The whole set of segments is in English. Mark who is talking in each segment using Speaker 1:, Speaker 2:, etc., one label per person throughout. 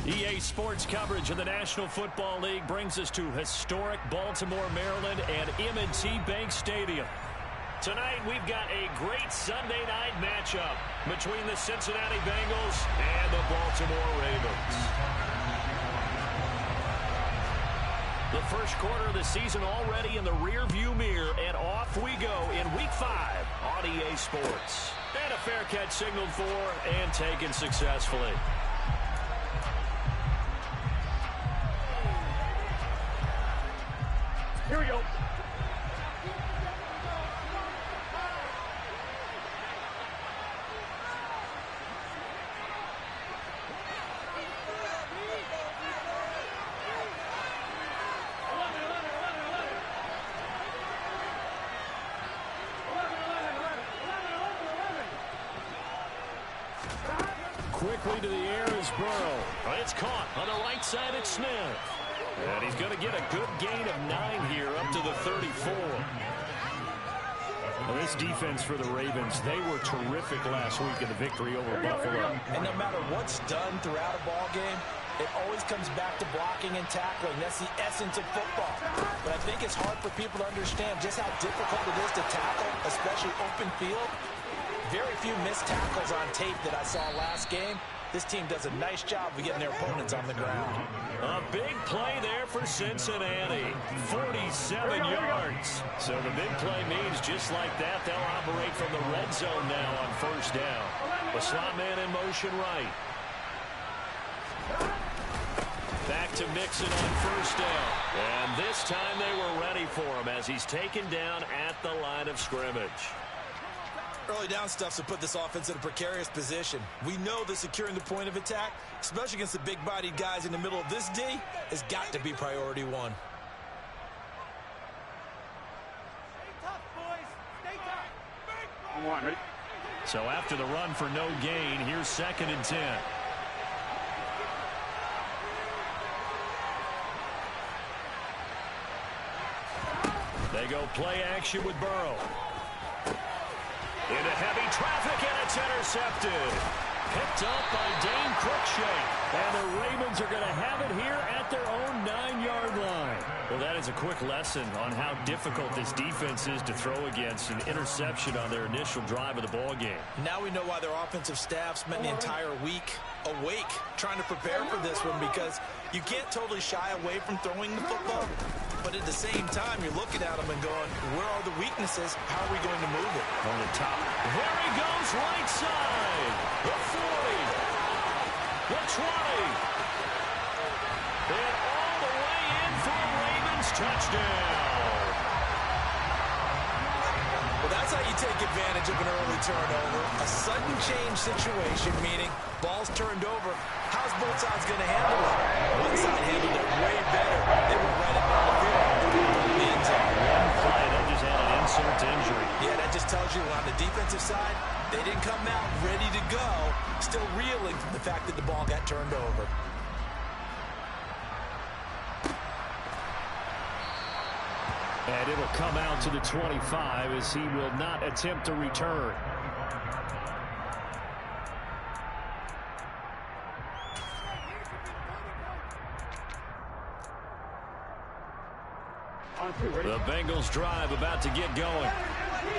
Speaker 1: EA Sports coverage of the National Football League brings us to historic Baltimore, Maryland and M&T Bank Stadium. Tonight, we've got a great Sunday night matchup between the Cincinnati Bengals and the Baltimore Ravens. The first quarter of the season already in the rearview mirror, and off we go in Week 5 on EA Sports. And a fair catch signaled for and taken successfully.
Speaker 2: Here we go.
Speaker 1: Quickly to the air is Burrow. It's caught on the right side. It's Smith. And he's going to get a good gain of 9 here up to the 34. Well, this defense for the Ravens, they were terrific last week in the victory over Buffalo.
Speaker 3: And no matter what's done throughout a ball game, it always comes back to blocking and tackling. That's the essence of football. But I think it's hard for people to understand just how difficult it is to tackle, especially open field. Very few missed tackles on tape that I saw last game. This team does a nice job of getting their opponents on the ground.
Speaker 1: A big play there for Cincinnati. 47 yards. So the big play means just like that, they'll operate from the red zone now on first down. The slot man in motion right. Back to Mixon on first down. And this time they were ready for him as he's taken down at the line of scrimmage.
Speaker 3: Early down stuff to put this offense in a precarious position. We know that securing the point of attack, especially against the big-bodied guys in the middle of this D, has got to be priority one.
Speaker 2: Stay tough, boys. Stay tough.
Speaker 4: Come on,
Speaker 1: So after the run for no gain, here's 2nd and 10. They go play action with Burrow. Into heavy traffic, and it's intercepted. Picked up by Dane Cruikshank. And the Ravens are going to have it here at their own 9-yard line. Well, that is a quick lesson on how difficult this defense is to throw against. An interception on their initial drive of the ball game.
Speaker 3: Now we know why their offensive staff spent the entire week awake trying to prepare for this one, because you can't totally shy away from throwing the football. But at the same time, you're looking at them and going, where are the weaknesses? How are we going to move it?
Speaker 1: On the top. There he goes, right side. The 40. The 20. And all the way in for a Ravens touchdown.
Speaker 3: Well, that's how you take advantage of an early turnover. A sudden change situation, meaning ball's turned over. How's both sides going to handle it? One side handled it way better. They were right up on the field. The end zone.
Speaker 1: One play, they just had an insult to injury.
Speaker 3: Yeah, that just tells you on the defensive side, they didn't come out ready to go, still reeling from the fact that the ball got turned over.
Speaker 1: And it'll come out to the 25 as he will not attempt to return. The Bengals drive about to get going.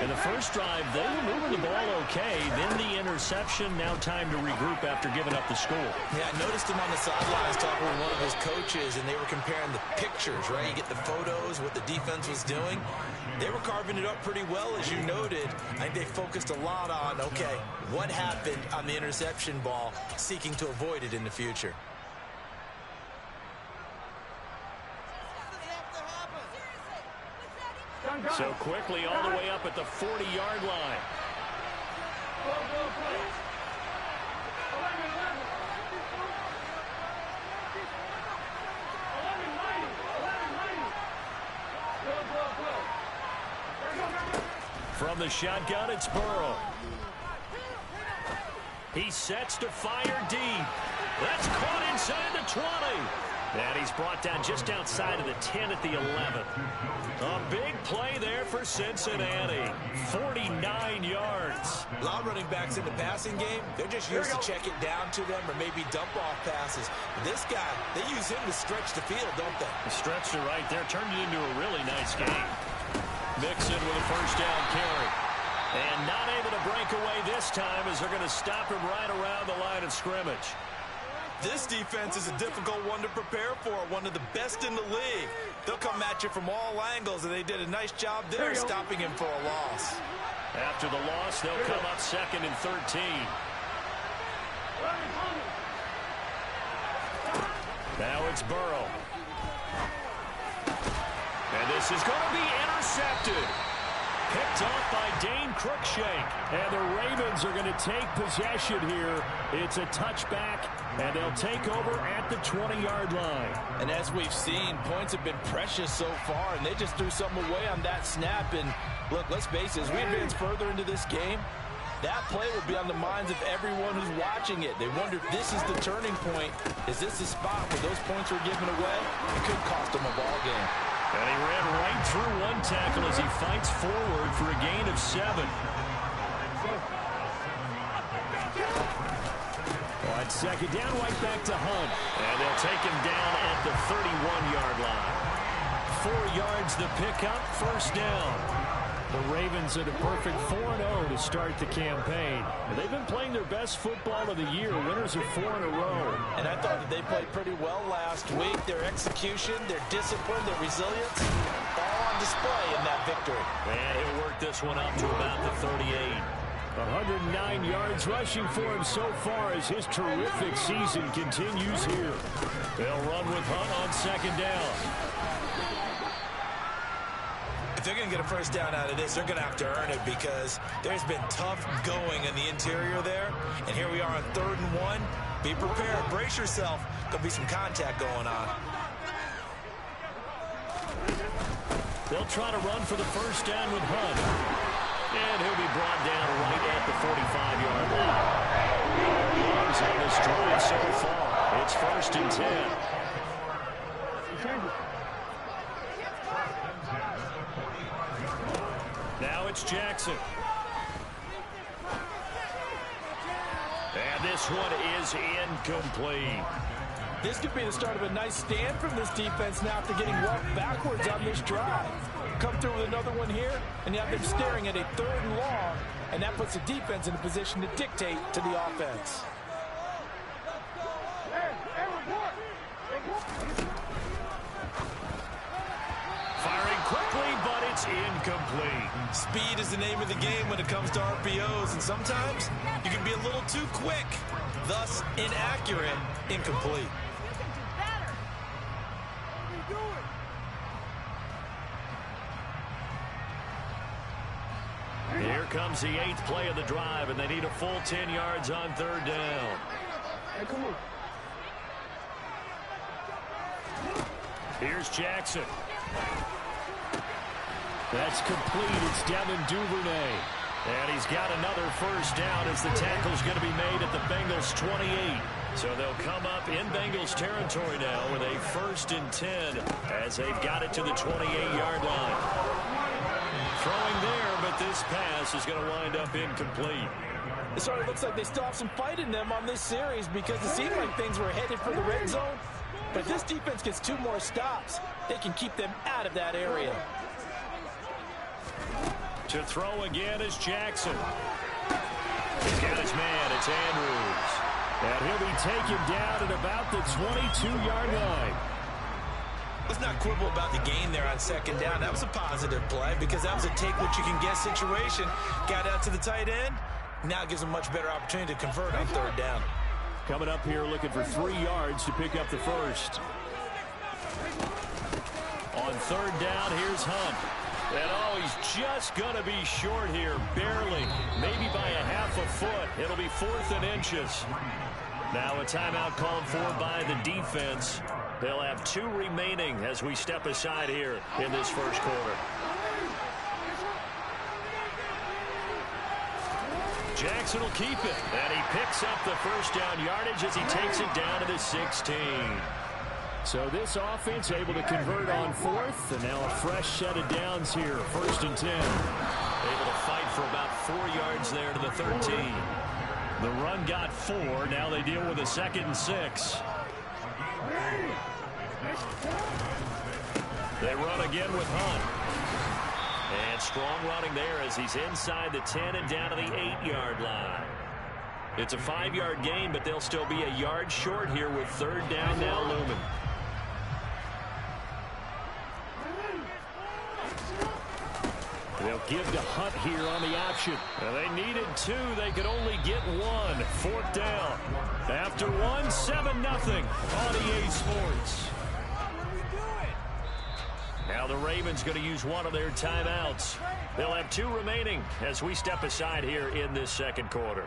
Speaker 1: In the first drive, they were moving the ball okay. Then the interception. Now time to regroup after giving up the score.
Speaker 3: Yeah, I noticed him on the sidelines talking with one of his coaches, and they were comparing the pictures, right? You get the photos, what the defense was doing. They were carving it up pretty well, as you noted. I think they focused a lot on, okay, what happened on the interception ball, seeking to avoid it in the future.
Speaker 1: So quickly all the way up at the 40-yard line. From the shotgun, it's Burrow. He sets to fire deep. That's caught inside the 20. And he's brought down just outside of the 10 at the 11. A big play there for Cincinnati. 49 yards.
Speaker 3: A lot of running backs in the passing game, they're just used to check it down to them or maybe dump off passes. This guy, they use him to stretch the field, don't they?
Speaker 1: Stretched it right there, turned it into a really nice game. Mixon with a first down carry. And not able to break away this time as they're going to stop him right around the line of scrimmage.
Speaker 3: This defense is a difficult one to prepare for, one of the best in the league. They'll come at you from all angles, and they did a nice job there stopping him for a loss.
Speaker 1: After the loss, they'll come up 2nd and 13. Now it's Burrow. And this is going to be intercepted. Picked off by Dane Cruikshank. And the Ravens are going to take possession here. It's a touchback, and they'll take over at the 20-yard line.
Speaker 3: And as we've seen, points have been precious so far, and they just threw something away on that snap. And look, let's face it, as we advance further into this game, that play will be on the minds of everyone who's watching it. They wonder if this is the turning point. Is this the spot where those points were given away? It could cost them a ball game.
Speaker 1: And he ran right through one tackle as he fights forward for a gain of 7. On second down, right back to Hunt. And they'll take him down at the 31-yard line. 4 yards the pickup, first down. The Ravens at a perfect 4-0 to start the campaign. And they've been playing their best football of the year. Winners of 4 in a row.
Speaker 3: And I thought that they played pretty well last week. Their execution, their discipline, their resilience, all on display in that victory.
Speaker 1: And he'll work this one up to about the 38. 109 yards rushing for him so far as his terrific season continues here. They'll run with Hunt on second down.
Speaker 3: If they're going to get a first down out of this, they're going to have to earn it because there's been tough going in the interior there. And here we are on 3rd and 1. Be prepared. Brace yourself. Going to be some contact going on.
Speaker 1: They'll try to run for the first down with Hunt. And he'll be brought down right at the 45-yard line. Yards on this drive so far. It's 1st and 10. Now it's Jackson. And this one is incomplete.
Speaker 3: This could be the start of a nice stand from this defense now after getting walked backwards on this drive. Come through with another one here, and you have them staring at a 3rd and long, and that puts the defense in a position to dictate to the offense.
Speaker 1: Firing quickly, but it's incomplete.
Speaker 3: Speed is the name of the game when it comes to RPOs, and sometimes you can be a little too quick, thus inaccurate, incomplete.
Speaker 1: Here comes the 8th play of the drive, and they need a full 10 yards on 3rd down.
Speaker 2: Hey, come on.
Speaker 1: Here's Jackson. That's complete. It's Devin Duvernay. And he's got another first down as the tackle's going to be made at the Bengals 28. So they'll come up in Bengals territory now with a 1st and 10 as they've got it to the 28-yard line. Throwing there, but this pass is going to wind up incomplete.
Speaker 3: It sort of looks like they still have some fight in them on this series because it seemed like things were headed for the red zone. But if this defense gets 2 more stops, they can keep them out of that area.
Speaker 1: To throw again is Jackson. He's got his man. It's Andrews. And he'll be taken down at about the 22-yard line.
Speaker 3: Let's not quibble about the gain there on 2nd down. That was a positive play because that was a take-what-you-can-get situation. Got out to the tight end. Now it gives them a much better opportunity to convert on 3rd down.
Speaker 1: Coming up here looking for 3 yards to pick up the first. On 3rd down, here's Hunt. And oh, he's just going to be short here, barely, maybe by a half a foot. It'll be 4th and inches. Now a timeout called for by the defense. They'll have 2 remaining as we step aside here in this first quarter. Jackson will keep it, and he picks up the first down yardage as he takes it down to the 16. So this offense able to convert on 4th, and now a fresh set of downs here, 1st and 10. Able to fight for about 4 yards there to the 13. The run got 4. Now they deal with a 2nd and 6. They run again with Hunt. And strong running there as he's inside the 10 and down to the 8-yard line. It's a 5-yard gain, but they'll still be a yard short here with 3rd down now looming. They'll give to Hunt here on the option. And they needed 2. They could only get 1. 4th down. After 1, 7-0 on EA Sports. Now the Ravens going to use one of their timeouts. They'll have 2 remaining as we step aside here in this second quarter.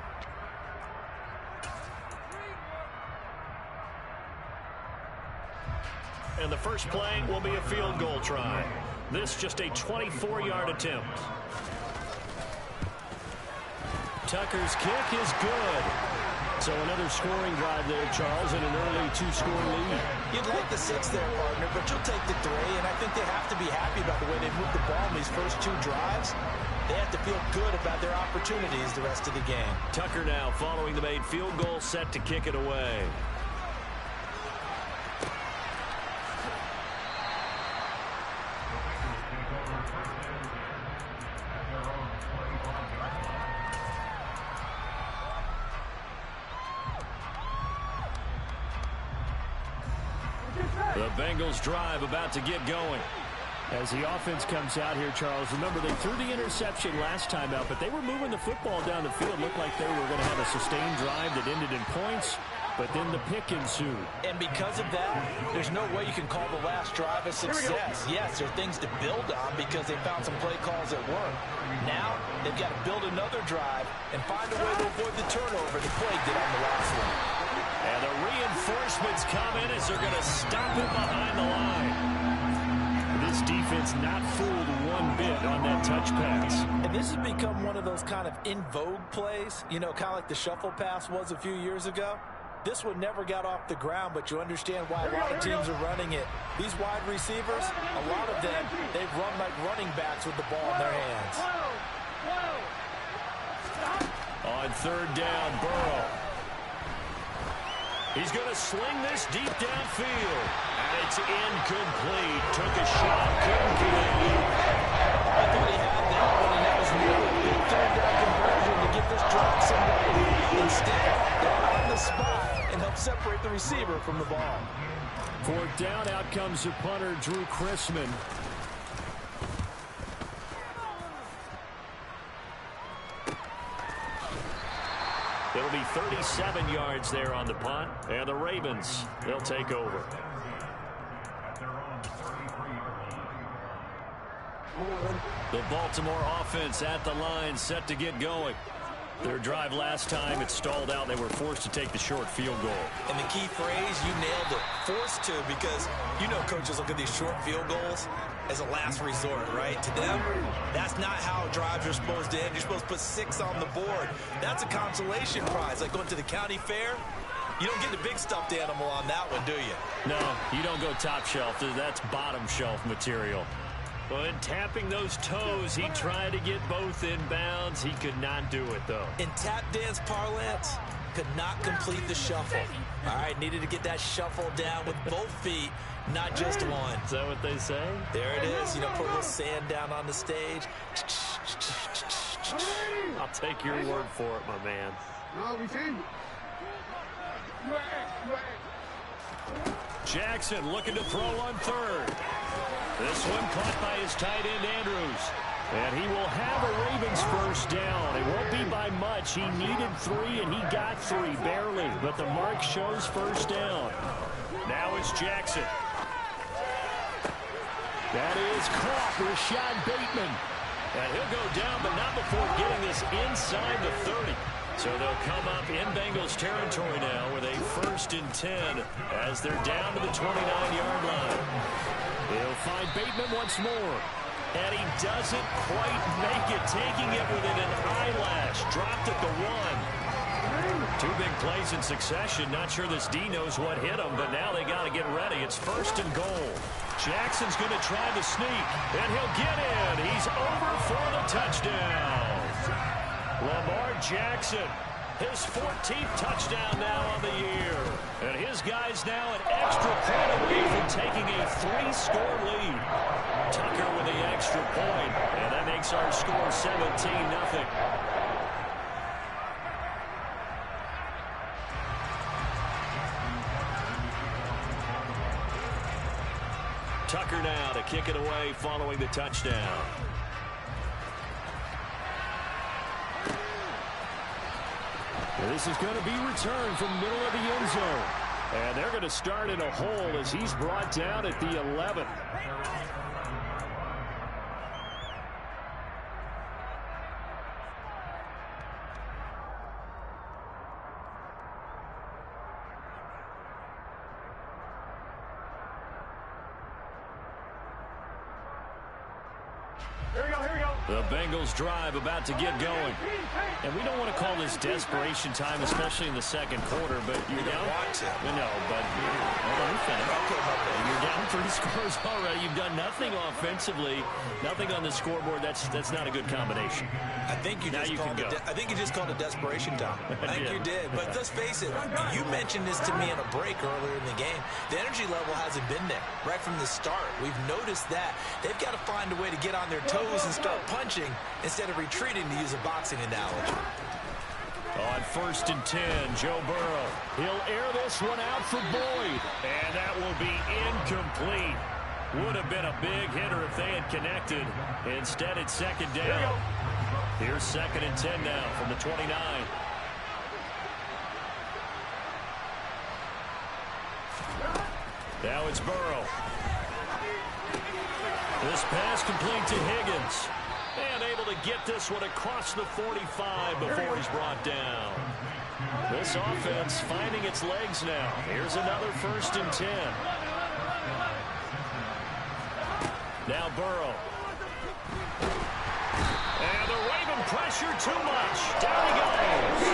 Speaker 1: And the first play will be a field goal try. This just a 24-yard attempt. Tucker's kick is good. So another scoring drive there, Charles, and an early 2-score lead.
Speaker 3: You'd like the 6 there, partner, but you'll take the 3, and I think they have to be happy about the way they moved the ball in these first 2 drives. They have to feel good about their opportunities the rest of the game.
Speaker 1: Tucker now following the made field goal, set to kick it away. The Bengals drive about to get going. As the offense comes out here, Charles, remember they threw the interception last time out, but they were moving the football down the field. Looked like they were going to have a sustained drive that ended in points, but then the pick ensued.
Speaker 3: And because of that, there's no way you can call the last drive a success. Yes, there are things to build on because they found some play calls that work. Now, they've got to build another drive and find a way to avoid the turnover the play did on the last one.
Speaker 1: And the reinforcements come in as they're going to stop it behind the line. This defense not fooled one bit on that touch pass.
Speaker 3: And this has become one of those kind of in vogue plays, you know, kind of like the shuffle pass was a few years ago. This one never got off the ground, but you understand why a lot of teams are running it. These wide receivers, a lot of them, they've run like running backs with the ball in their hands.
Speaker 1: On 3rd down, Burrow. He's going to sling this deep downfield. And it's incomplete. Took a shot, couldn't get it.
Speaker 3: I thought he had that one, and that was really a good 3rd down conversion to get this drive somebody. Instead, they're on the spot and help separate the receiver from the ball.
Speaker 1: 4th down, out comes the punter, Drew Chrisman. It'll be 37 yards there on the punt, and the Ravens, they'll take over. The Baltimore offense at the line, set to get going. Their drive last time, it stalled out. They were forced to take the short field goal.
Speaker 3: And the key phrase, you nailed it, forced to, because you know coaches look at these short field goals as a last resort, right? To them, that's not how drives are supposed to end. You're supposed to put 6 on the board. That's a consolation prize, like going to the county fair. You don't get the big stuffed animal on that one, do you?
Speaker 1: No, you don't go top shelf. That's bottom shelf material. But tapping those toes, he tried to get both in bounds. He could not do it, though.
Speaker 3: In tap dance parlance, could not complete the shuffle. All right, needed to get that shuffle down with both feet, not just one.
Speaker 1: Is that what they say?
Speaker 3: There it is. You know, put a little sand down on the stage.
Speaker 1: I'll take your word for it, my man. Jackson looking to throw on 3rd. This one caught by his tight end, Andrews. And he will have a Ravens first down. It won't be by much. He needed 3, and he got 3, barely. But the mark shows first down. Now it's Jackson. That is caught. Rashad Bateman. And he'll go down, but not before getting this inside the 30. So they'll come up in Bengals territory now with a 1st and 10 as they're down to the 29-yard line. They'll find Bateman once more. And he doesn't quite make it, taking it within an eyelash. Dropped at the 1. 2 big plays in succession. Not sure this D knows what hit him, but now they got to get ready. It's 1st and goal. Jackson's going to try the sneak, and he'll get in. He's over for the touchdown. Lamar Jackson, his 14th touchdown now on the year. And his guys now an extra point away from taking a 3-score lead. Tucker with the extra point, and that makes our score 17-0. Tucker now to kick it away following the touchdown. This is going to be returned from middle of the end zone. And they're going to start in a hole as he's brought down at the 11th. The Bengals drive about to get going. And we don't want to call this desperation time, especially in the second quarter, but you're down. No, but you're down 3 scores already. You've done nothing offensively, nothing on the scoreboard. That's not a good combination.
Speaker 3: I think you just called it desperation time. I think you did. But let's face it, you mentioned this to me in a break earlier in the game. The energy level hasn't been there right from the start. We've noticed that. They've got to find a way to get on their toes and start punching instead of retreating, to use a boxing analogy.
Speaker 1: On 1st and 10, Joe Burrow. He'll air this one out for Boyd. And that will be incomplete. Would have been a big hitter if they had connected. Instead, it's 2nd down. Here's 2nd and 10 now from the 29. Now it's Burrow. This pass complete to Higgins. And able to get this one across the 45 before he's brought down. This offense finding its legs now. Here's another 1st and 10. Now Burrow. And the Raven pressure too much. Down he goes.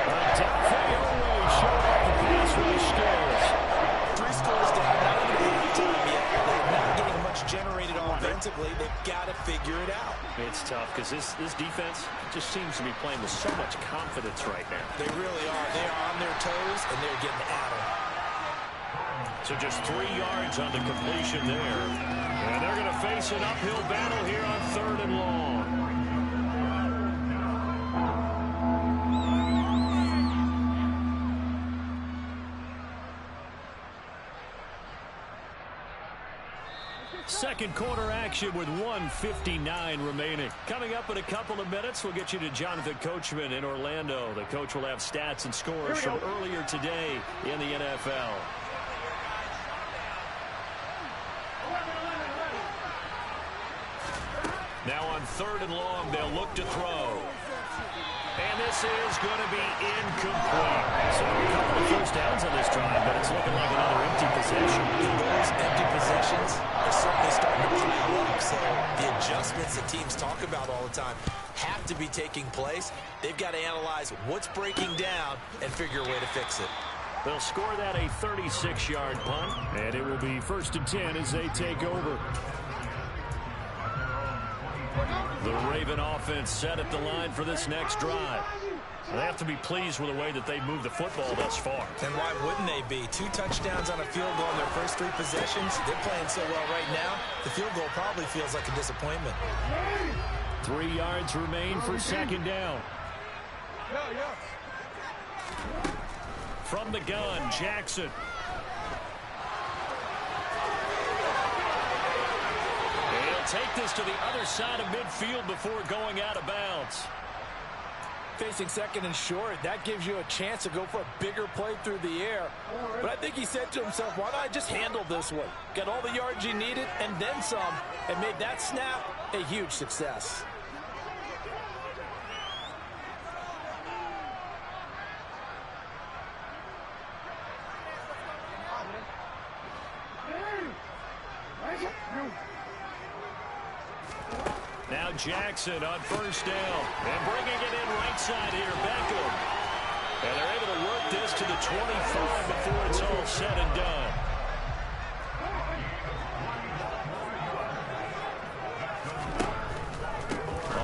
Speaker 1: Adolphe Owe showed up the pass rush skills.
Speaker 3: 3 scores down, not even halftime yet. They're not getting much generated offensively. They've got to figure it out.
Speaker 1: It's tough because this defense just seems to be playing with so much confidence right now.
Speaker 3: They really are. They are on their toes, and they're getting at them.
Speaker 1: So just 3 yards on the completion there. And they're going to face an uphill battle here on 3rd and long. Second quarter action with 1:59 remaining. Coming up in a couple of minutes, we'll get you to Jonathan Coachman in Orlando. The coach will have stats and scores from earlier today in the NFL. Now on 3rd and long, they'll look to throw. And this is going to be incomplete. So a couple of first downs on this drive, but it's looking like another empty possession.
Speaker 3: Those empty possessions are certainly starting to pile up. So the adjustments that teams talk about all the time have to be taking place. They've got to analyze what's breaking down and figure a way to fix it.
Speaker 1: They'll score that a 36-yard punt, and it will be 1st and 10 as they take over. The Raven offense set at the line for this next drive. They have to be pleased with the way that they've moved the football thus far.
Speaker 3: And why wouldn't they be? 2 touchdowns on a field goal in their first 3 possessions. They're playing so well right now, the field goal probably feels like a disappointment.
Speaker 1: 3 yards remain for 2nd down. From the gun, Jackson. Take this to the other side of midfield before going out of bounds.
Speaker 3: Facing second and short, that gives you a chance to go for a bigger play through the air. But I think he said to himself, why not I just handle this one? Got all the yards you needed and then some, and made that snap a huge success.
Speaker 1: Now Jackson on first down. And bringing it in right side here, Beckham. And they're able to work this to the 25 before it's all said and done.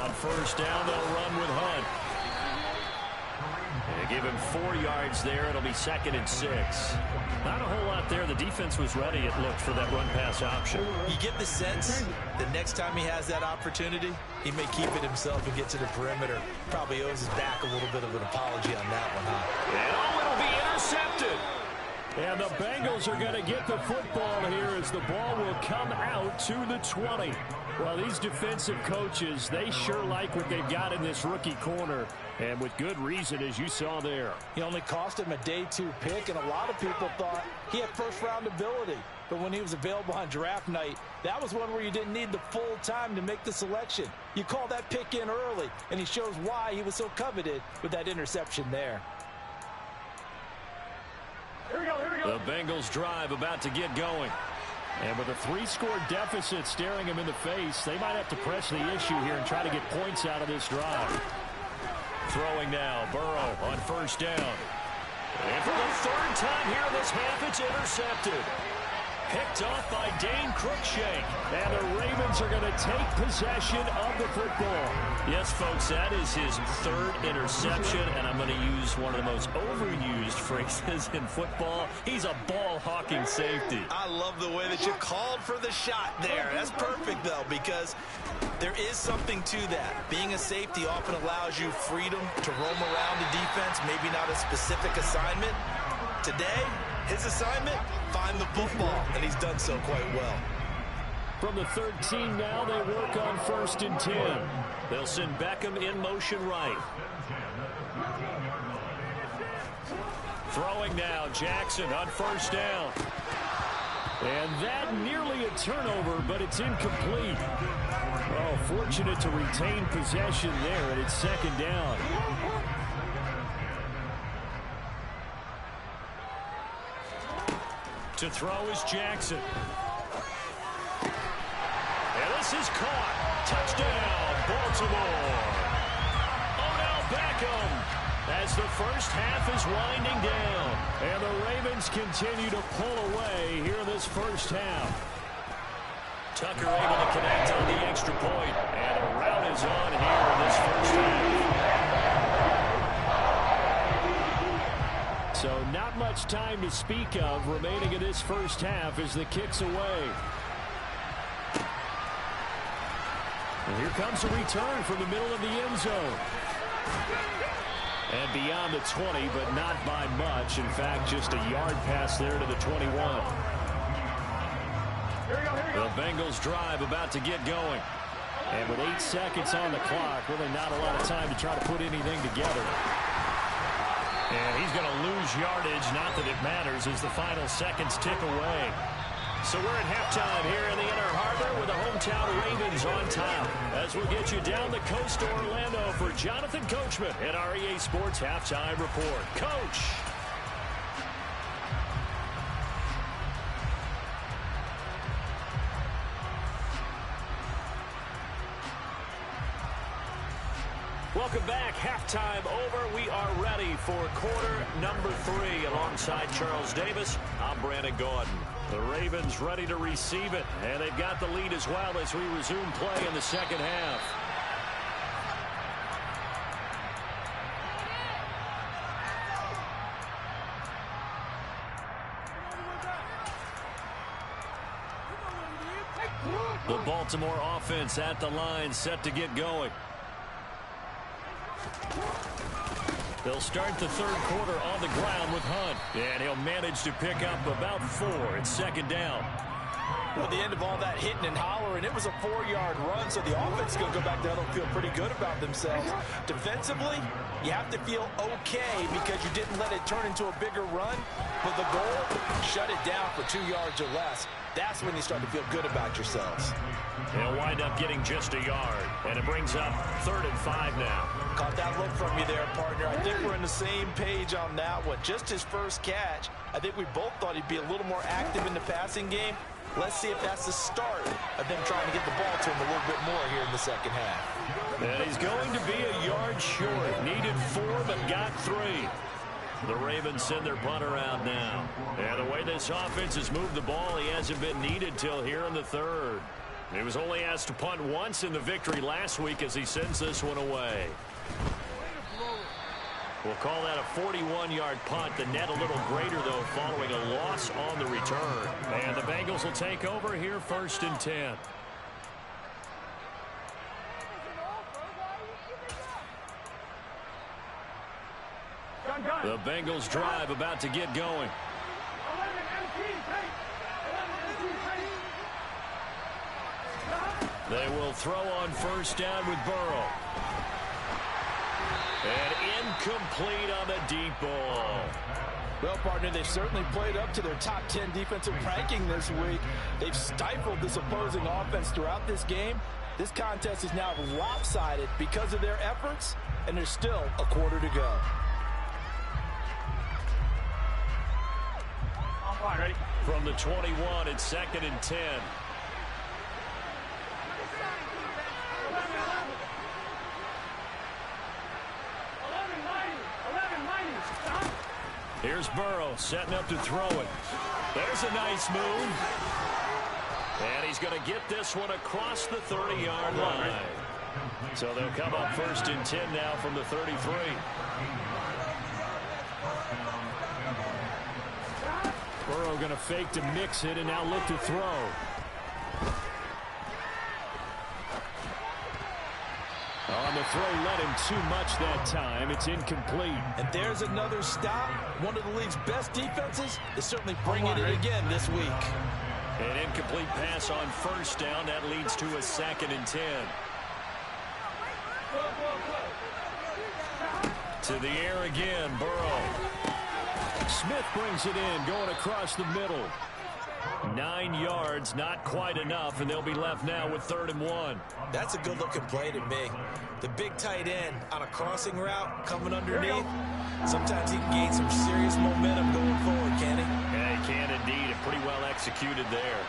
Speaker 1: On first down, they'll run with Hunt. They give him 4 yards there. It'll be 2nd and 6. Not a whole lot there. The defense was ready, it looked, for that run-pass option.
Speaker 3: You get the sense that next time he has that opportunity, he may keep it himself and get to the perimeter. Probably owes his back a little bit of an apology on that one, huh?
Speaker 1: And it'll be intercepted. And the Bengals are going to get the football here as the ball will come out to the 20. Well, these defensive coaches, they sure like what they've got in this rookie corner. And with good reason, as you saw there.
Speaker 3: He only cost him a day 2 pick, and a lot of people thought he had first-round ability. But when he was available on draft night, that was one where you didn't need the full time to make the selection. You call that pick in early, and he shows why he was so coveted with that interception there.
Speaker 2: Here we go.
Speaker 1: The Bengals drive about to get going. And with a 3-score deficit staring him in the face, they might have to press the issue here and try to get points out of this drive. Throwing now, Burrow on first down. And for the 3rd time here in this half, it's intercepted. Picked off by Dane Cruikshank. And the Ravens are going to take possession of the football. Yes, folks, that is his 3rd interception, and I'm going to use one of the most overused phrases in football. He's a ball-hawking safety.
Speaker 3: I love the way that you called for the shot there. That's perfect, though, because there is something to that. Being a safety often allows you freedom to roam around the defense, maybe not a specific assignment. Today, his assignment, find the football, and he's done so quite well.
Speaker 1: From the 13 now, they work on 1st and 10. They'll send Beckham in motion right. Throwing now, Jackson on first down. And that nearly a turnover, but it's incomplete. Oh, fortunate to retain possession there, and it's 2nd down. To throw is Jackson. And this is caught. Touchdown, Baltimore. Odell Beckham as the first half is winding down. And the Ravens continue to pull away here in this first half. Tucker able to connect on the extra point. And a rout is on here in this first half. So not much time to speak of remaining in this first half as the kick's away. And here comes a return from the middle of the end zone. And beyond the 20, but not by much. In fact, just a yard pass there to the 21. The Bengals drive about to get going. And with 8 seconds on the clock, really not a lot of time to try to put anything together. And he's going to lose yardage, not that it matters, as the final seconds tick away. So we're at halftime here in the Inner Harbor with the hometown Ravens on top. As we'll get you down the coast to Orlando for Jonathan Coachman at our EA Sports Halftime Report. Coach! Welcome back. Halftime over. We are ready for quarter number 3. Alongside Charles Davis, I'm Brandon Gaudin. The Ravens ready to receive it, and they've got the lead as well as we resume play in the second half. The Baltimore offense at the line, set to get going. They'll start the third quarter on the ground with Hunt. And he'll manage to pick up about 4. It's second down.
Speaker 3: Well, at the end of all that hitting and hollering, it was a 4-yard run, so the offense is going to go back there and feel pretty good about themselves. Defensively, you have to feel okay because you didn't let it turn into a bigger run. But the goal, shut it down for 2 yards or less. That's when you start to feel good about yourselves.
Speaker 1: They'll wind up getting just a yard, and it brings up 3rd and 5 now.
Speaker 3: Caught that look from you there, partner. I think we're on the same page on that one. Just his first catch, I think we both thought he'd be a little more active in the passing game. Let's see if that's the start of them trying to get the ball to him a little bit more here in the second half.
Speaker 1: And he's going to be a yard short. Needed 4, but got 3. The Ravens send their punter out now. And the way this offense has moved the ball, he hasn't been needed till here in the 3rd. He was only asked to punt once in the victory last week as he sends this one away. We'll call that a 41-yard punt. The net a little greater, though, following a loss on the return. And the Bengals will take over here 1st and 10. The Bengals drive about to get going. They will throw on 1st down with Burrow. And incomplete on the deep ball.
Speaker 3: Well, partner, they've certainly played up to their top 10 defensive ranking this week. They've stifled this opposing offense throughout this game. This contest is now lopsided because of their efforts, and there's still a quarter to go.
Speaker 2: Ready?
Speaker 1: From the 21, it's 2nd and 10. Here's Burrow setting up to throw it. There's a nice move. And he's going to get this one across the 30-yard line. So they'll come up 1st and 10 now from the 33. Burrow going to fake to mix it and now look to throw. On the throw, let him too much that time. It's incomplete.
Speaker 3: And there's another stop. One of the league's best defenses is certainly bringing it again this week.
Speaker 1: An incomplete pass on 1st down. That leads to a 2nd and 10. To the air again, Burrow. Smith brings it in, going across the middle. 9 yards, not quite enough, and they'll be left now with 3rd and 1.
Speaker 3: That's a good-looking play to me. The big tight end on a crossing route coming underneath. Sometimes he can gain some serious momentum going forward, can he?
Speaker 1: Yeah, he can indeed. And pretty well executed there.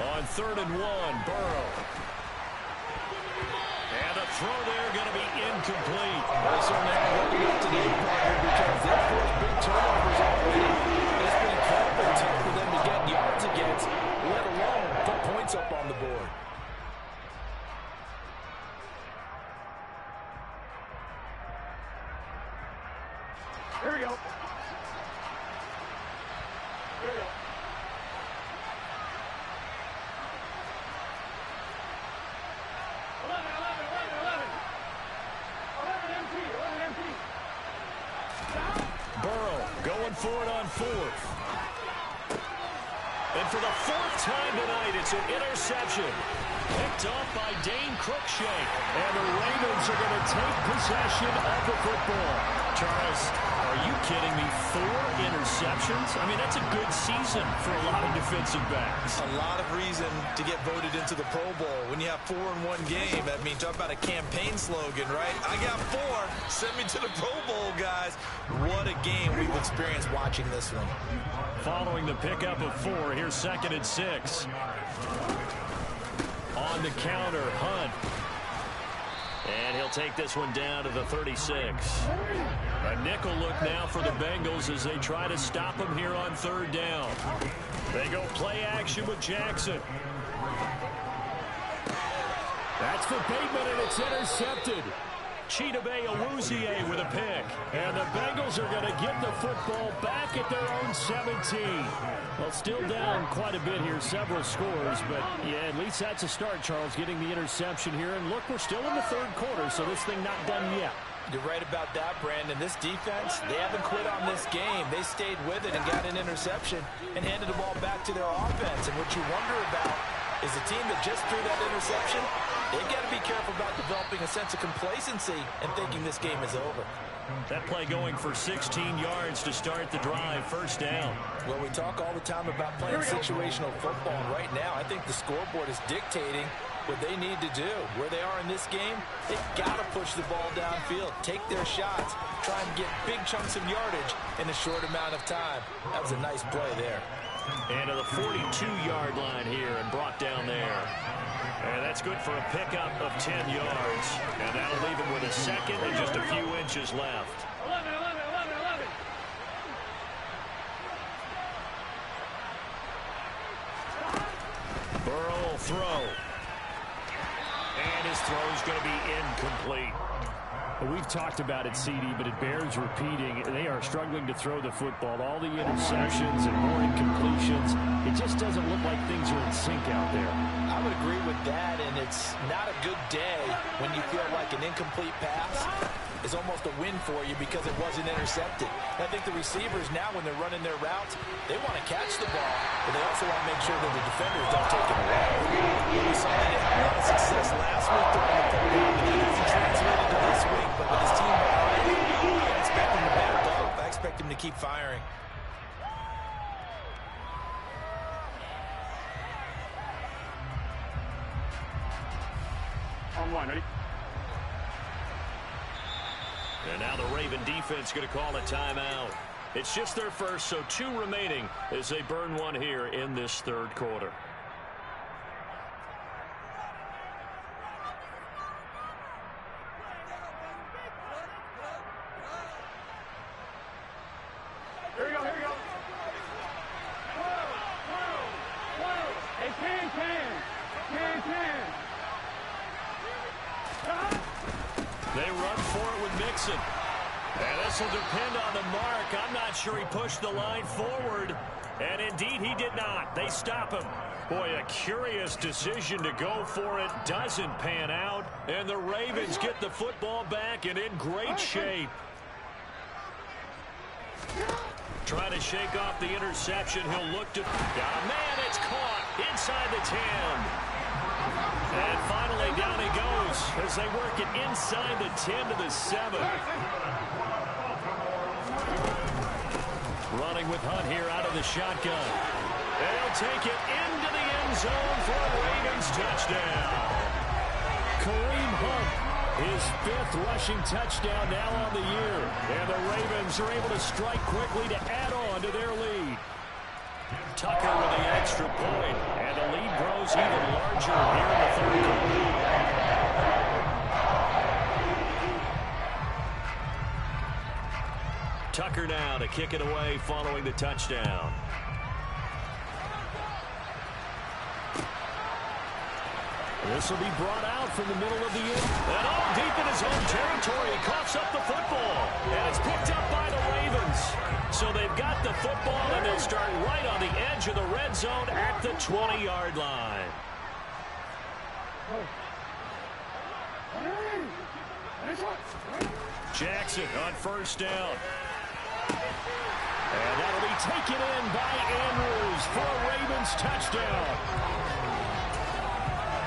Speaker 1: On 3rd and 1, Burrow. And the throw there going to be incomplete.
Speaker 3: They certainly are looking up today, partner, because they've forced big turnovers already. It's been incredibly tough for them to get yards against, let alone put points up on the board.
Speaker 2: Here we go. Here we go.
Speaker 1: Burrow going for it on 4th. And for the 4th time tonight, it's an interception. Picked off by Dane Cruikshank. And the Ravens are going to take possession of the football. Charles, are you kidding me? 4 interceptions? I mean, that's a good season for a lot of defensive backs.
Speaker 3: A lot of reason to get voted into the Pro Bowl. When you have 4 in one game, I mean, talk about a campaign slogan, right? I got 4. Send me to the Pro Bowl, guys. What a game we've experienced watching this one.
Speaker 1: Following the pickup of 4, here's 2nd and 6. On the counter, Hunt. And he'll take this one down to the 36. A nickel look now for the Bengals as they try to stop him here on 3rd down. They go play action with Jackson. That's for Bateman, and it's intercepted. Chidobe Awuzie with a pick. And the Bengals are going to get the football back at their own 17. Well, still down quite a bit here, several scores. But, yeah, at least that's a start, Charles, getting the interception here. And, look, we're still in the 3rd quarter, so this thing not done yet.
Speaker 3: You're right about that, Brandon. This defense, they haven't quit on this game. They stayed with it and got an interception and handed the ball back to their offense. And what you wonder about is the team that just threw that interception, they've got to be careful about developing a sense of complacency and thinking this game is over.
Speaker 1: That play going for 16 yards to start the drive, first down.
Speaker 3: Well, we talk all the time about playing situational football, and right now I think the scoreboard is dictating what they need to do. Where they are in this game, they've got to push the ball downfield, take their shots, try and get big chunks of yardage in a short amount of time. That was a nice play there.
Speaker 1: And to the 42-yard line here and brought down there. And that's good for a pickup of 10 yards. And that'll leave him with a second and just a few inches left.
Speaker 2: 11, 11, 11, 11.
Speaker 1: Burrow will throw. And his throw is going to be incomplete.
Speaker 4: We've talked about it, CD, but it bears repeating. They are struggling to throw the football. All the interceptions and more incompletions. It just doesn't look like things are in sync out there.
Speaker 3: I would agree with that, and it's not a good day when you feel like an incomplete pass is almost a win for you because it wasn't intercepted. I think the receivers now, when they're running their routes, they want to catch the ball, but they also want to make sure that the defenders don't take it away. We saw that they had a lot of success last week throwing the football, but that hasn't translated to this week. But with his team behind him, I expect him to back up. I expect him to keep firing.
Speaker 2: On one, ready?
Speaker 1: And now the Raven defense going to call a timeout. It's just their first, so 2 remaining as they burn one here in this third quarter.
Speaker 2: Here we go, here we go. Hey, can.
Speaker 1: They run for it with Mixon. And this will depend on the mark. I'm not sure he pushed the line forward. And indeed, he did not. They stop him. Boy, a curious decision to go for it. Doesn't pan out. And the Ravens get the football back and in great shape. Trying to shake off the interception. He'll look to... Got a man. It's caught inside the 10. And finally, down he goes as they work it inside the 10 to the 7. Running with Hunt here out of the shotgun. They'll take it into the end zone for a Ravens touchdown. Kareem Hunt, his 5th rushing touchdown now on the year. And the Ravens are able to strike quickly to add on to their lead. Tucker with the extra point, and the lead grows even larger here in the third quarter. Tucker now to kick it away following the touchdown. This will be brought out from the middle of the end. And deep in his own territory, he coughs up the football. And it's picked up by the Ravens. So they've got the football, and they'll start right on the edge of the red zone at the 20-yard line. Jackson on first down. And that'll be taken in by Andrews for a Ravens touchdown.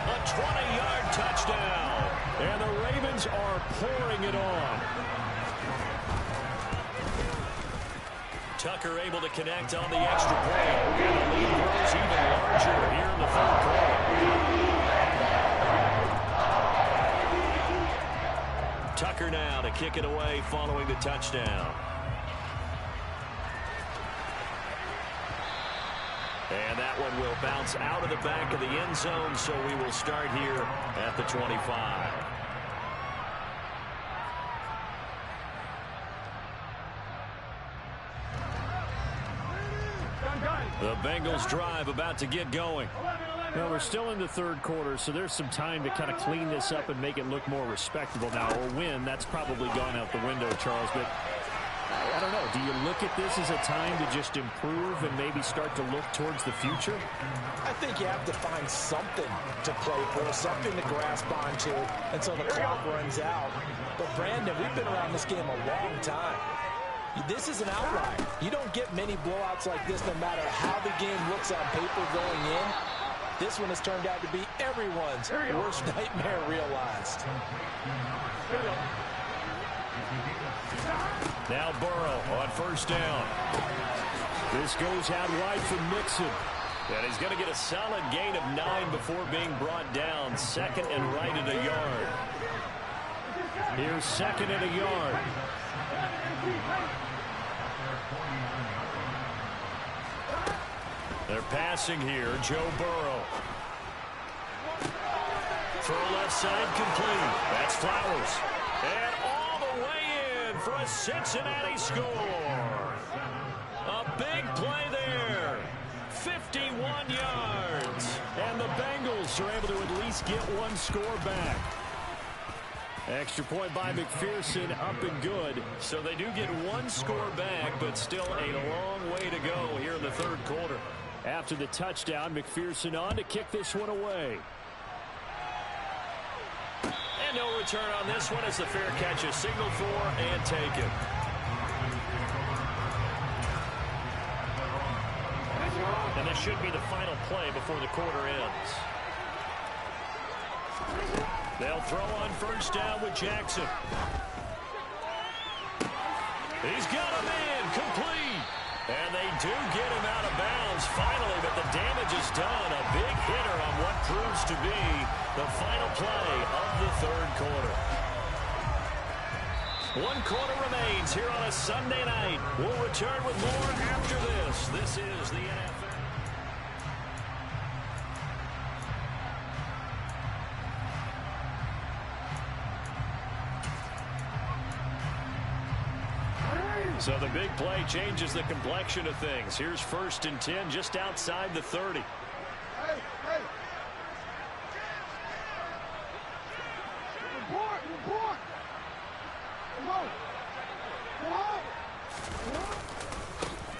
Speaker 1: A 20-yard touchdown. And the Ravens are pouring it on. Tucker able to connect on the extra point. And the lead grows even larger here in the third quarter. Tucker now to kick it away following the touchdown. And that one will bounce out of the back of the end zone, so we will start here at the 25. The Bengals drive about to get going.
Speaker 4: Well, we're still in the third quarter, so there's some time to kind of clean this up and make it look more respectable. Now, a win, that's probably gone out the window, Charles, but I don't know. Do you look at this as a time to just improve and maybe start to look towards the future?
Speaker 3: I think you have to find something to play for, something to grasp onto until the clock runs out. But, Brandon, we've been around this game a long time. This is an outlier. You don't get many blowouts like this no matter how the game looks on paper going in. This one has turned out to be everyone's worst nightmare realized.
Speaker 1: Now Burrow on first down. This goes out wide for Mixon. And he's going to get a solid gain of 9 before being brought down. Second and right at a yard. Here's second and a yard. They're passing here. Joe Burrow. For a left side complete. That's Flowers. And all the way in for a Cincinnati score. A big play there. 51 yards. And the Bengals are able to at least get one score back. Extra point by McPherson, up and good. So they do get one score back, but still a long way to go here in the third quarter. After the touchdown, McPherson on to kick this one away. And no return on this one as the fair catch is signaled for and taken. And this should be the final play before the quarter ends. They'll throw on first down with Jackson. He's got him in, complete. And they do get him out of bounds finally, but the damage is done. A big hitter on what proves to be the final play of the third quarter. 1 quarter remains here on a Sunday night. We'll return with more after this. This is the NFL. So the big play changes the complexion of things. Here's first and 10 just outside the 30.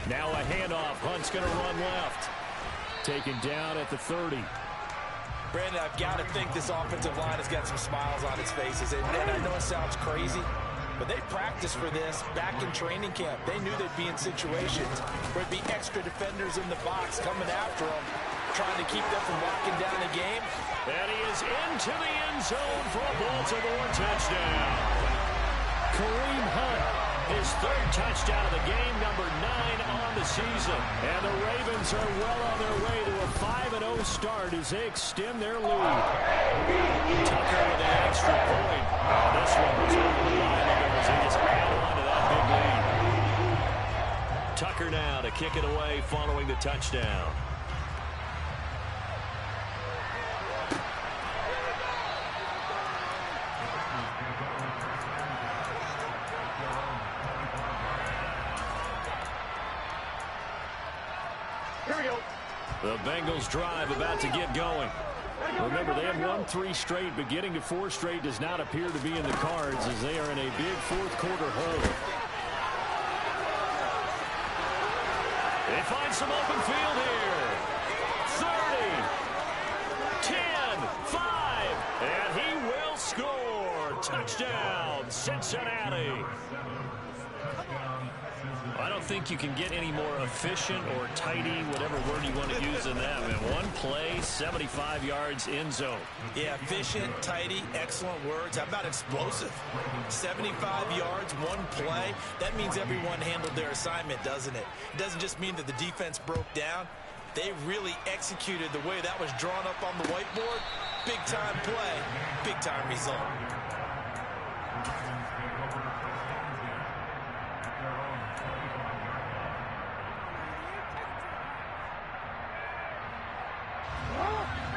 Speaker 1: Now a handoff. Hunt's going to run left. Taken down at the 30.
Speaker 3: Brandon, I've got to think this offensive line has got some smiles on its faces. And I know it sounds crazy, but they practiced for this back in training camp. They knew they'd be in situations where there'd be extra defenders in the box coming after them, trying to keep them from locking down the game.
Speaker 1: And he is into the end zone for a Baltimore touchdown. Kareem Hunt, his third touchdown of the game, number 9 on the season. And the Ravens are well on their way to a 5-0 start as they extend their lead. Tucker with an extra point. This one was over the line as they just add on to that big lead. Tucker now to kick it away following the touchdown. The Bengals drive about to get going. Remember, they have won 3 straight, but getting to 4 straight does not appear to be in the cards as they are in a big fourth quarter hole. They find some open field here. 30, 10, 5, and he will score. Touchdown, Cincinnati. I don't think you can get any more efficient or tidy, whatever word you want to use than that. In one play, 75 yards in zone.
Speaker 3: Yeah, efficient, tidy, excellent words. How about explosive? 75 yards, one play. That means everyone handled their assignment, doesn't it? It doesn't just mean that the defense broke down. They really executed the way that was drawn up on the whiteboard. Big-time play, big-time result.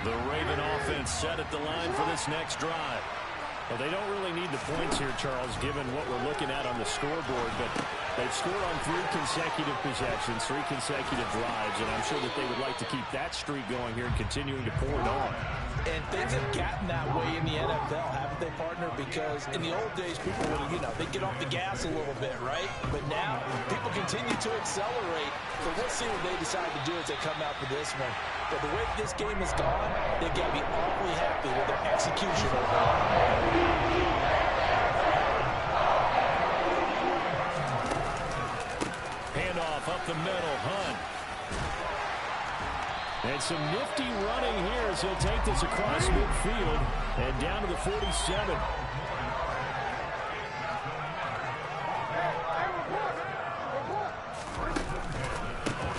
Speaker 1: The Raven offense set at the line for this next drive. Well, they don't really need the points here, Charles, given what we're looking at on the scoreboard, but they've scored on 3 consecutive possessions, 3 consecutive drives, and I'm sure that they would like to keep that streak going here and continuing to pour it on.
Speaker 3: And things have gotten that way in the NFL, haven't they, partner? Because in the old days, people would, they'd get off the gas a little bit, right? But now, people continue to accelerate. So we'll see what they decide to do as they come out for this one. But the way this game has gone, they've got to be awfully happy with their execution overall.
Speaker 1: And some nifty running here as he'll take this across midfield and down to the 47.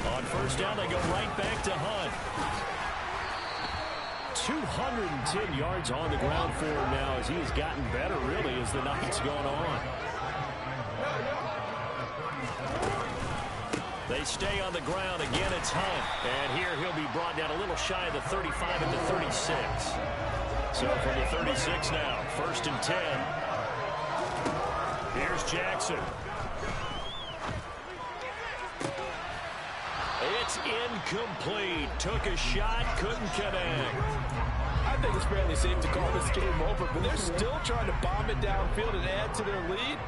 Speaker 1: On first down, they go right back to Hunt. 210 yards on the ground for him now as he has gotten better, really, as the night's gone on. They stay on the ground. Again, it's Hunt. And here he'll be brought down a little shy of the 35 at the 36. So from the 36 now, first and 10. Here's Jackson. It's incomplete. Took a shot, couldn't connect.
Speaker 3: I think it's fairly safe to call this game over, but they're still trying to bomb it downfield and add to their lead.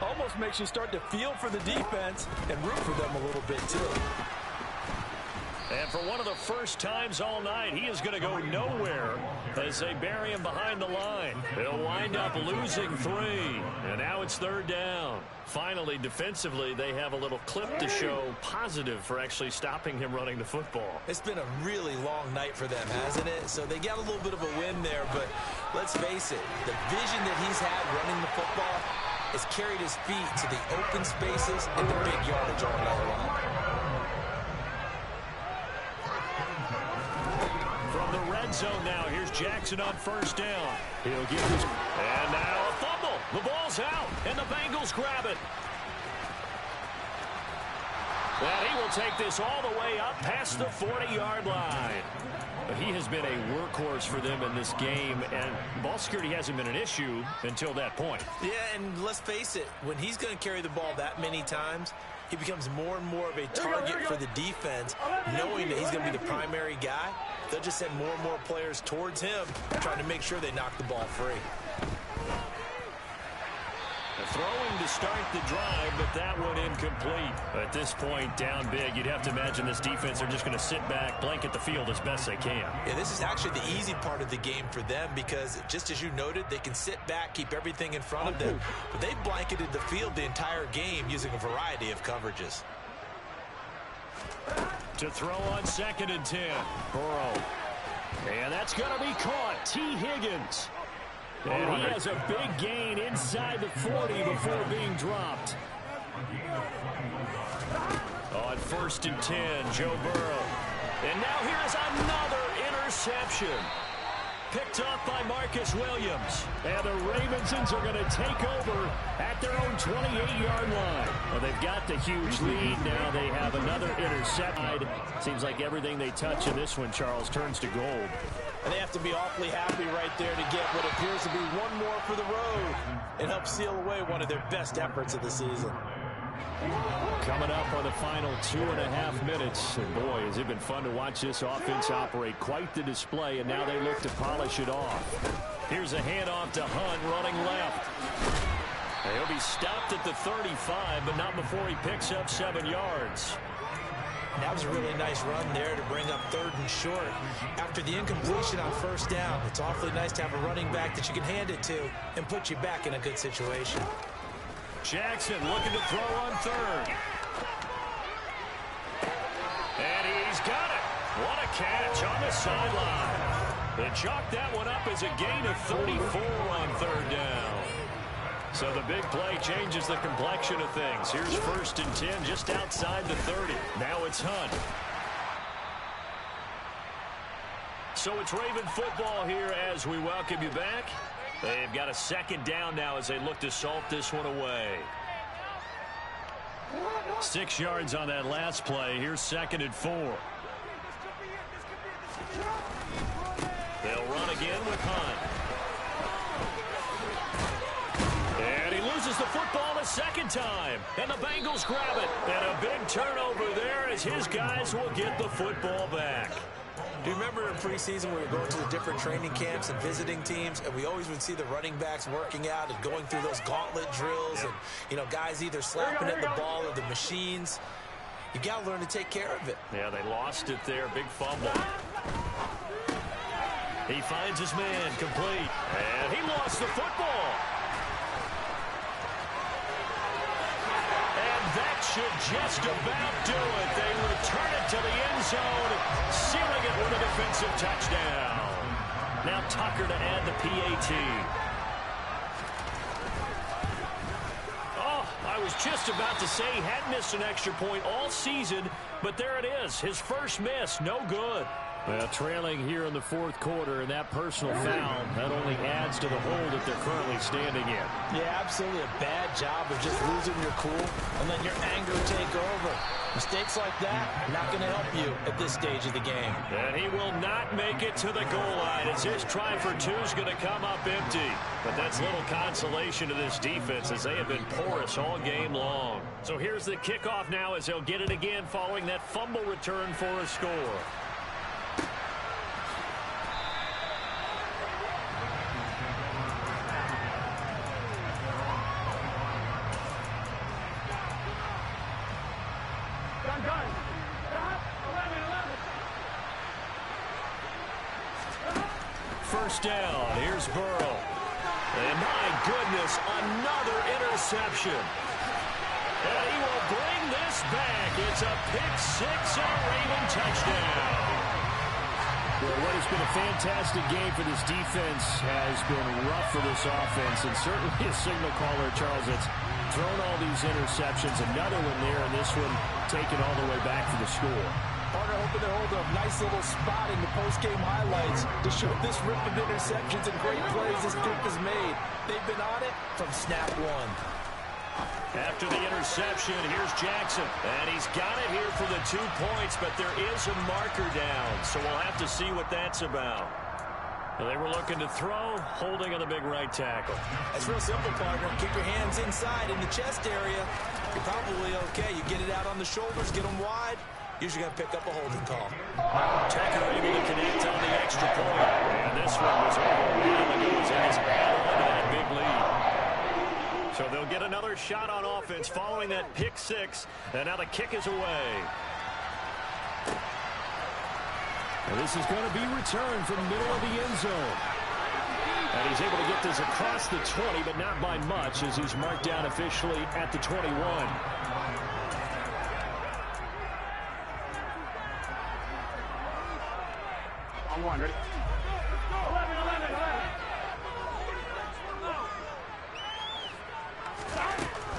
Speaker 3: Almost makes you start to feel for the defense and root for them a little bit, too.
Speaker 1: And for one of the first times all night, he is going to go nowhere as they bury him behind the line. They'll wind up losing 3. And now it's third down. Finally, defensively, they have a little clip to show positive for actually stopping him running the football.
Speaker 3: It's been a really long night for them, hasn't it? So they got a little bit of a win there, but let's face it, the vision that he's had running the football has carried his feet to the open spaces and the big yardage all night long.
Speaker 1: From the red zone now, here's Jackson on first down. He'll get his... And now a fumble. The ball's out, and the Bengals grab it. And he will take this all the way up past the 40-yard line. He has been a workhorse for them in this game, and ball security hasn't been an issue until that point.
Speaker 3: Yeah, and let's face it, when he's going to carry the ball that many times, he becomes more and more of a target for the defense, knowing that he's going to be the primary guy. They'll just send more and more players towards him, trying to make sure they knock the ball free.
Speaker 1: Throwing to start the drive, but that one incomplete. At this point, down big, you'd have to imagine this defense are just going to sit back, blanket the field as best they can.
Speaker 3: Yeah, this is actually the easy part of the game for them because, just as you noted, they can sit back, keep everything in front of them. But they've blanketed the field the entire game using a variety of coverages.
Speaker 1: To throw on second and 10. Burrow. And that's going to be caught. T. Higgins. And he has a big gain inside the 40 before being dropped. On first and 10, Joe Burrow. And now here is another interception. Picked up by Marcus Williams. And the Ravensons are going to take over at their own 28-yard line. Well, they've got the huge lead. Now they have another interception. Seems like everything they touch in this one, Charles, turns to gold.
Speaker 3: And they have to be awfully happy right there to get what appears to be one more for the road and help seal away one of their best efforts of the season.
Speaker 1: Coming up on the final 2.5 minutes. And boy, has it been fun to watch this offense operate. Quite the display, and now they look to polish it off. Here's a handoff to Hunt running left. And he'll be stopped at the 35, but not before he picks up 7 yards.
Speaker 3: That was a really nice run there to bring up third and short. After the incompletion on first down, it's awfully nice to have a running back that you can hand it to and put you back in a good situation.
Speaker 1: Jackson looking to throw on third. And he's got it. What a catch on the sideline. They chalked that one up as a gain of 34 on third down. So the big play changes the complexion of things. Here's first and 10 just outside the 30. Now it's Hunt. So it's Raven football here as we welcome you back. They've got a second down now as they look to salt this one away. 6 yards on that last play. Here's second and 4. They'll run again with Hunt. And he loses the football a second time. And the Bengals grab it. And a big turnover there as his guys will get the football back.
Speaker 3: Do you remember in preseason we were going to the different training camps and visiting teams, and we always would see the running backs working out and going through those gauntlet drills and, you know, guys either slapping at the ball or the machines. You got to learn to take care of it.
Speaker 1: Yeah, they lost it there. Big fumble. He finds his man complete. And he lost the football. And that should just about do it. They return it to the end zone, sealing it with a defensive touchdown. Now Tucker to add the PAT. Oh, I was just about to say he had missed an extra point all season, but there it is. His first miss, no good. Well, trailing here in the fourth quarter, and that personal foul, that only adds to the hole that they're currently standing in.
Speaker 3: Yeah, absolutely a bad job of just losing your cool and letting your anger take over. Mistakes like that, not going to help you at this stage of the game.
Speaker 1: And he will not make it to the goal line as his try for two is going to come up empty. But that's little consolation to this defense as they have been porous all game long. So here's the kickoff now as they'll get it again following that fumble return for a score. First down, here's Burrow. And my goodness, another interception. And he will bring this back. It's a pick six and a Raven touchdown. Well, what has been a fantastic game for this defense has been rough for this offense, and certainly a signal caller, Charles, that's thrown all these interceptions. Another one there, and this one taken all the way back for the score.
Speaker 3: Partner hoping to hold a nice little spot in the post-game highlights to show this rip of interceptions and great plays this group has made. They've been on it from snap one.
Speaker 1: After the interception, here's Jackson. And he's got it here for the 2 points, but there is a marker down, so we'll have to see what that's about. Well, they were looking to throw, holding on the big right tackle.
Speaker 3: It's real simple, partner. Keep your hands inside in the chest area. You're probably okay. You get it out on the shoulders, get them wide. Usually going to pick up a holding call.
Speaker 1: Tucker able to connect on the extra point. And this one was over. And the Gonzales add on to that big lead. So they'll get another shot on offense following that pick six. And now the kick is away.
Speaker 4: And this is going to be returned from the middle of the end zone. And he's able to get this across the 20, but not by much as he's marked down officially at the 21.
Speaker 2: On ready? 11, 11, 11.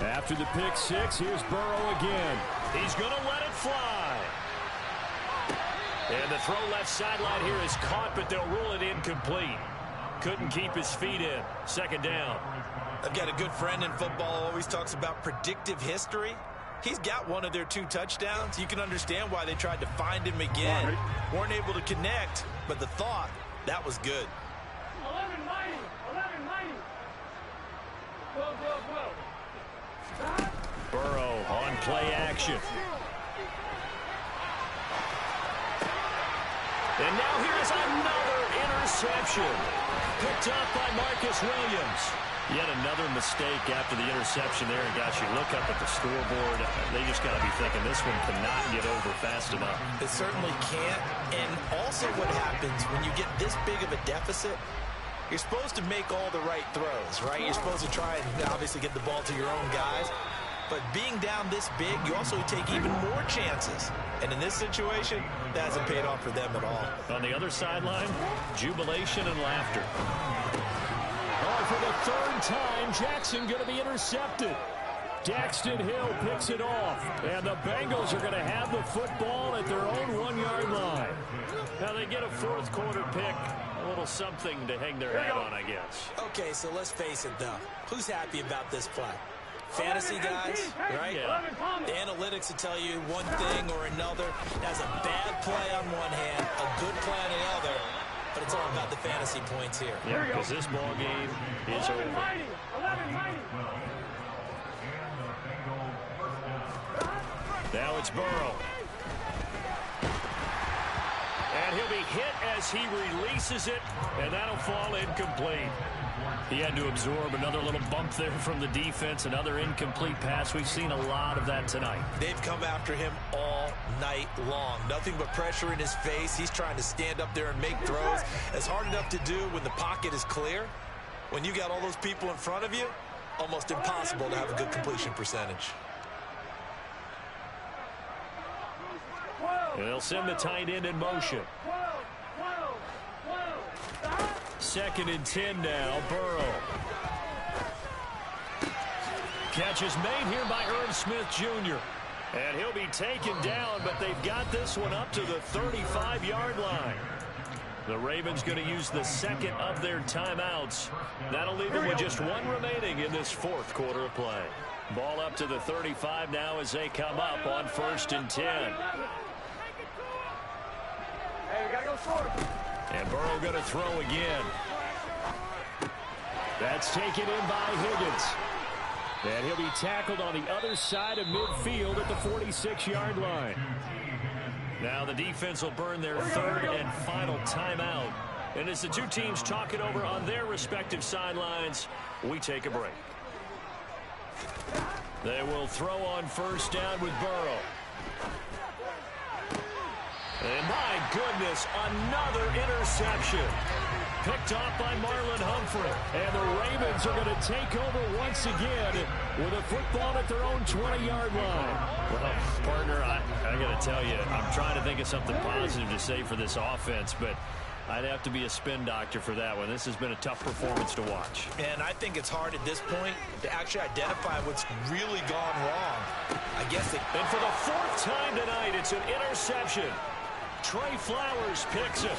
Speaker 4: After the pick six, here's Burrow again.
Speaker 1: He's going to let it fly. And the throw left sideline here is caught, but they'll rule it incomplete. Couldn't keep his feet in. Second down.
Speaker 3: I've got a good friend in football, always talks about predictive history. He's got one of their 2 touchdowns. You can understand why they tried to find him again. Weren't able to connect, but the thought, that was good.
Speaker 2: 11, 90, 11, 90. Go.
Speaker 1: Burrow on play action. And now here's another interception. Picked up by Marcus Williams. Yet another mistake after the interception there. And gosh, you look up at the scoreboard, they just got to be thinking this one cannot get over fast enough.
Speaker 3: It certainly can't. And also what happens when you get this big of a deficit, you're supposed to make all the right throws, right? You're supposed to try and obviously get the ball to your own guys. But being down this big, you also take even more chances. And in this situation, that hasn't paid off for them at all.
Speaker 1: On the other sideline, jubilation and laughter.
Speaker 4: Oh, for the third time, Jackson going to be intercepted. Daxton Hill picks it off. And the Bengals are going to have the football at their own 1-yard line.
Speaker 1: Now they get a fourth quarter pick. A little something to hang their hat on, I guess.
Speaker 3: Okay, so let's face it, though. Who's happy about this play? Fantasy guys, right?
Speaker 1: Yeah.
Speaker 3: The analytics will tell you one thing or another. That's a bad play on one hand, a good play on the other, but it's all about the fantasy points here.
Speaker 1: Yeah, because this ball game is over.
Speaker 2: 11, 90.
Speaker 1: Now it's Burrow. And he'll be hit as he releases it, and that'll fall incomplete. He had to absorb another little bump there from the defense, another incomplete pass. We've seen a lot of that tonight.
Speaker 3: They've come after him all night long. Nothing but pressure in his face. He's trying to stand up there and make throws. It's hard enough to do when the pocket is clear. When you got all those people in front of you, almost impossible to have a good completion percentage.
Speaker 1: They'll send the tight end in motion. Second and 10 now, Burrow. Catch is made here by Irv Smith Jr. And he'll be taken down, but they've got this one up to the 35-yard line. The Ravens going to use the second of their timeouts. That'll leave them with just one remaining in this fourth quarter of play. Ball up to the 35 now as they come up on 1st and 10. And Burrow going to throw again. That's taken in by Higgins. And he'll be tackled on the other side of midfield at the 46-yard line. Now the defense will burn their third and final timeout. And as the two teams talk it over on their respective sidelines, we take a break. They will throw on 1st down with Burrow. And my goodness, another interception. Picked off by Marlon Humphrey. And the Ravens are going to take over once again with a football at their own 20-yard line. Well, partner, I got to tell you, I'm trying to think of something positive to say for this offense, but I'd have to be a spin doctor for that one. This has been a tough performance to watch.
Speaker 3: And I think it's hard at this point to actually identify what's really gone wrong. I guess it...
Speaker 1: And for the 4th time tonight, it's an interception. Trey Flowers picks it.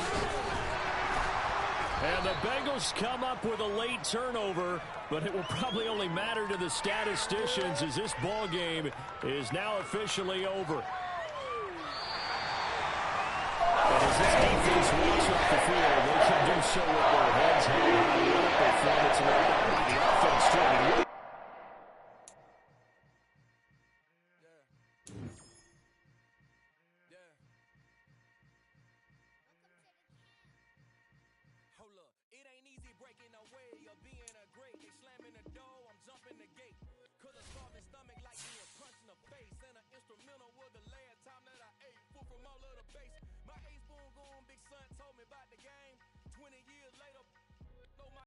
Speaker 1: And the Bengals come up with a late turnover, but it will probably only matter to the statisticians as this ball game is now officially over. And as this defense walks off the field, they can do so with their heads held high. What a performance by the offense too.
Speaker 5: Stomach like being punched in the face, and an instrumental was the last time that I ate food from all of the base.